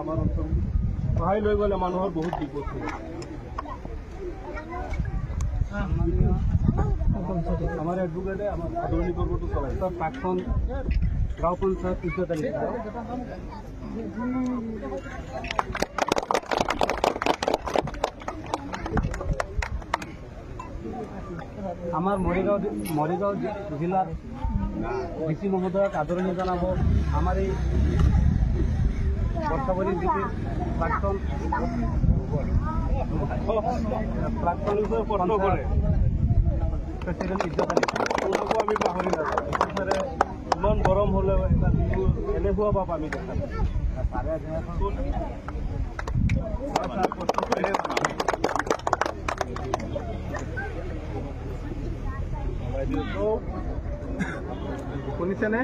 আমাৰ অঞ্চল সহায় লৈ গ'লে মানুহৰ বহুত বিপদ হয়। আমাৰ এডভোকেটে আমাৰ আদৰণি পৰ্বটো চলাই প্ৰাক্তন গাঁও পঞ্চায়ত উচ্চ তালিকা আমাৰ মৰিগাঁও জিলাৰ ডিচি মহোদয়ক আদৰণি জনাব। আমাৰ এই বৰ্ষাবাৰী জিপিৰ প্ৰাক্তন কষ্ট কৰে প্ৰেচিডেণ্ট উচ্চ তালিকা তেওঁলোকো আমি পাহৰি নাযাওঁ। ইমান গৰম হ'লেও এটা বিহু এলেহুৱা পাব আমি দেখা শুনিছেনে?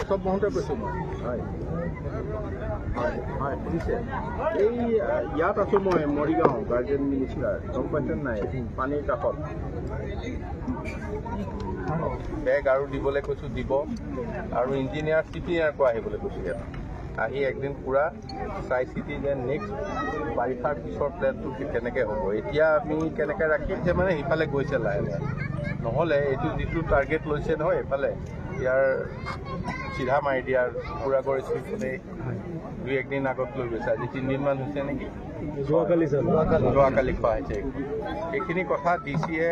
চব মহন্তে কৈছোঁ মই। হয় হয় হয় শুনিছে। এই ইয়াত আছোঁ মই মৰিগাঁও গাৰ্জেন মিনিষ্টাৰ, গম পাইছে নাই? পানীৰ কাষত বেগ আৰু দিবলৈ কৈছোঁ, দিব। আৰু ইঞ্জিনিয়াৰ চিপিনিয়াৰকো আহিবলৈ কৈছোঁ ইয়াত। আহি একদিন পূৰা চাই চিটি যে নেক্সট বাৰিষাৰ পিছৰ প্লেনটো কেনেকৈ হ'ব, এতিয়া আমি কেনেকৈ ৰাখিম যে মানে সিফালে গৈছে লাহে লাহে। নহ'লে এইটো যিটো টাৰ্গেট লৈছে নহয় এইফালে ইয়াৰ চিধা মাৰি দিয়াৰ পুৰাগড় স্কুলখনে 2-1 দিন আগত লৈ গৈছে। আজি 3 দিনমান হৈছে নেকি, যোৱাকালি খোৱা হৈছে। এইখিনি কথা ডিচিয়ে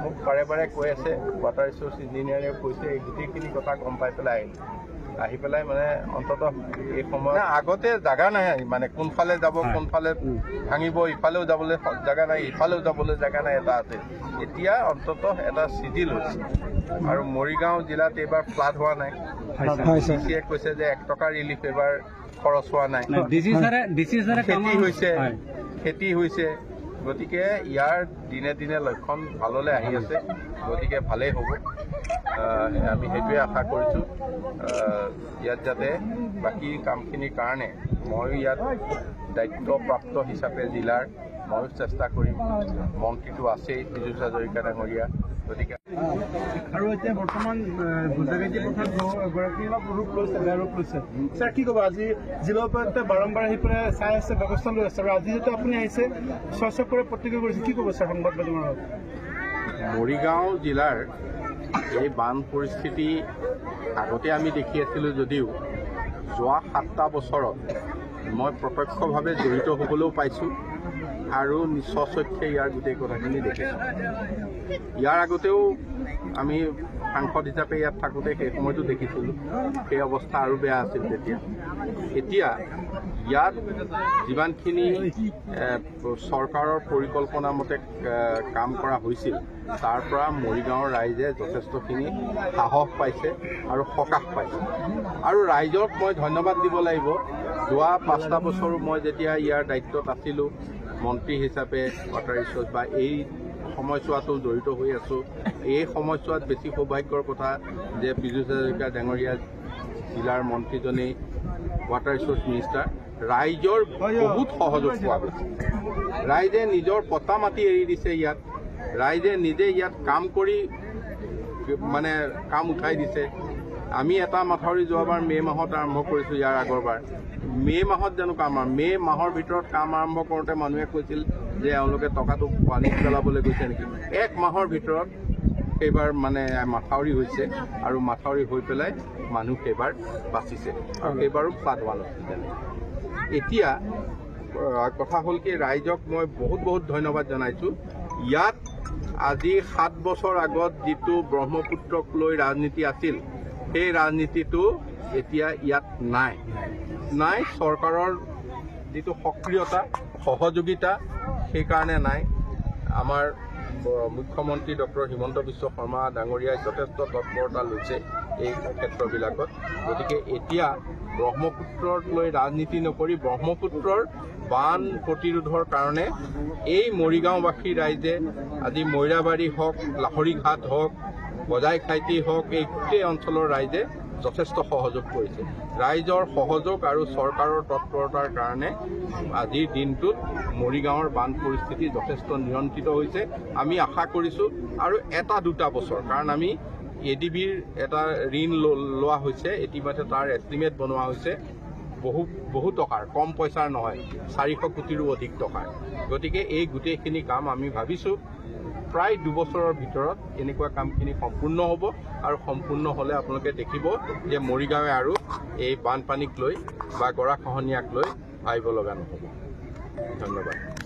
মোক বাৰে বাৰে কৈ আছে, ৱাটাৰ ৰিচোৰ্চ ইঞ্জিনিয়াৰে কৈছে। এই গোটেইখিনি কথা গম পাই পেলাই আহি পেলাই মানে অন্ততঃ এই সময়ত আগতে জাগা নাই, মানে কোনফালে যাব কোনফালে ভাঙিব, ইফালেও যাবলৈ জাগা নাই ইফালেও যাবলৈ জাগা নাই, এটা আছে। এতিয়া অন্ততঃ এটা চিজিল হৈছে। আৰু মৰিগাঁও জিলাত এইবাৰ ফ্লাড হোৱা নাই। ডিচিয়ে কৈছে যে 1 টকা ৰিলিফ এইবাৰ খৰচ হোৱা নাই। খেতি হৈছে। গতিকে ইয়াৰ দিনে দিনে লক্ষণ ভাললৈ আহি আছে। গতিকে ভালেই হ'ব। আমি সেইটোৱে আশা কৰিছোঁ। ইয়াত যাতে বাকী কামখিনিৰ কাৰণে ময়ো ইয়াত দায়িত্বপ্ৰাপ্ত হিচাপে জিলাৰ ময়ো চেষ্টা কৰিম। মন্ত্ৰীটো আছেই পীযুষ হাজৰিকা ডাঙৰীয়া। গতিকে আৰু এতিয়া বৰ্তমান গোজাগাইটি পথাৰত এগৰাকী ৰূপ লৈছে। ছাৰ কি ক'ব? আজি জিলা উপায়ুক্তে বাৰম্বাৰ আহি পেলাই চাই আছে, ব্যৱস্থা লৈ আছে। আৰু আজি যেতিয়া আপুনি আহিছে স্বচ্ছক কৰি প্ৰতিক্ৰিয়া কৰিছে, কি ক'ব ছাৰ সংবাদ মাধ্যমৰ লগত? মৰিগাঁও জিলাৰ এই বান পৰিস্থিতি আগতে আমি দেখি আছিলোঁ যদিও যোৱা 7টা বছৰত মই প্ৰত্যক্ষভাৱে জড়িত হ'বলৈও পাইছোঁ আৰু স্বচক্ষে ইয়াৰ গোটেই কথাখিনি দেখিছোঁ। ইয়াৰ আগতেও আমি সাংসদ হিচাপে ইয়াত থাকোঁতে সেই সময়তো দেখিছিলোঁ। সেই অৱস্থা আৰু বেয়া আছিল তেতিয়া। এতিয়া ইয়াত যিমানখিনি চৰকাৰৰ পৰিকল্পনা মতে কাম কৰা হৈছিল তাৰ পৰা মৰিগাঁৱৰ ৰাইজে যথেষ্টখিনি সাহস পাইছে আৰু সকাহ পাইছে। আৰু ৰাইজক মই ধন্যবাদ দিব লাগিব। যোৱা 5টা বছৰ মই যেতিয়া ইয়াৰ দায়িত্বত আছিলোঁ মন্ত্ৰী হিচাপে, ৱাটাৰ ৰিচোৰ্চ বা এই সময়ছোৱাতো জড়িত হৈ আছোঁ। এই সময়ছোৱাত বেছি সৌভাগ্যৰ কথা যে পীযুষ হাজৰিকা ডাঙৰীয়া জিলাৰ মন্ত্ৰীজনেই ৱাটাৰ ৰিচোৰ্চ মিনিষ্টাৰ। ৰাইজৰ বহুত সহযোগ পোৱা গৈছে। ৰাইজে নিজৰ পতা মাটি এৰি দিছে ইয়াত। ৰাইজে নিজে ইয়াত কাম কৰি মানে কাম উঠাই দিছে। আমি এটা মাথাউৰি যোৱাবাৰ মে' মাহত আৰম্ভ কৰিছোঁ। ইয়াৰ আগৰবাৰ মে' মাহত জানো কাম মে' মাহৰ ভিতৰত কাম আৰম্ভ কৰোঁতে মানুহে কৈছিল যে এওঁলোকে টকাটো পানীত পেলাবলৈ গৈছে নেকি। 1 মাহৰ ভিতৰত সেইবাৰ মানে মাথাউৰি হৈছে আৰু মাথাউৰি হৈ পেলাই মানুহ সেইবাৰ বাচিছে আৰু সেইবাৰো ফ্লাড হোৱা নাছিল। এতিয়া কথা হ'ল কি, ৰাইজক মই বহুত ধন্যবাদ জনাইছোঁ। ইয়াত আজি 7 বছৰ আগত যিটো ব্ৰহ্মপুত্ৰক লৈ ৰাজনীতি আছিল সেই ৰাজনীতিটো এতিয়া ইয়াত নাই। চৰকাৰৰ যিটো সক্ৰিয়তা সহযোগিতা সেইকাৰণে নাই। আমাৰ মুখ্যমন্ত্ৰী ডক্টৰ হিমন্ত বিশ্ব শৰ্মা ডাঙৰীয়াই যথেষ্ট তৎপৰতা লৈছে এই ক্ষেত্ৰবিলাকত। গতিকে এতিয়া ব্ৰহ্মপুত্ৰক লৈ ৰাজনীতি নকৰি ব্ৰহ্মপুত্ৰৰ বান প্ৰতিৰোধৰ কাৰণে এই মৰিগাঁওবাসী ৰাইজে আজি মৈৰাবাৰী হওক, লাহৰীঘাট হওক, বজাইখাইটি হওক, এই গোটেই অঞ্চলৰ ৰাইজে যথেষ্ট সহযোগ কৰিছে। ৰাইজৰ সহযোগ আৰু চৰকাৰৰ তৎপৰতাৰ কাৰণে আজিৰ দিনটোত মৰিগাঁৱৰ বান পৰিস্থিতি যথেষ্ট নিয়ন্ত্ৰিত হৈছে। আমি আশা কৰিছোঁ আৰু 1-2 বছৰ, কাৰণ আমি ADBৰ এটা ঋণ লোৱা হৈছে ইতিমধ্যে তাৰ এষ্টিমেট বনোৱা হৈছে বহু টকাৰ কম পইচাৰ নহয় 400 কোটিৰো অধিক টকাৰ গতিকে এই গোটেইখিনি কাম আমি ভাবিছোঁ প্ৰায় 2 বছৰৰ ভিতৰত এনেকুৱা কামখিনি সম্পূৰ্ণ হ'ব আৰু সম্পূৰ্ণ হ'লে আপোনালোকে দেখিব যে মৰিগাঁৱে আৰু এই বানপানীক লৈ বা গৰাখহনীয়াক লৈ ভাবিব লগা নহ'ব ধন্যবাদ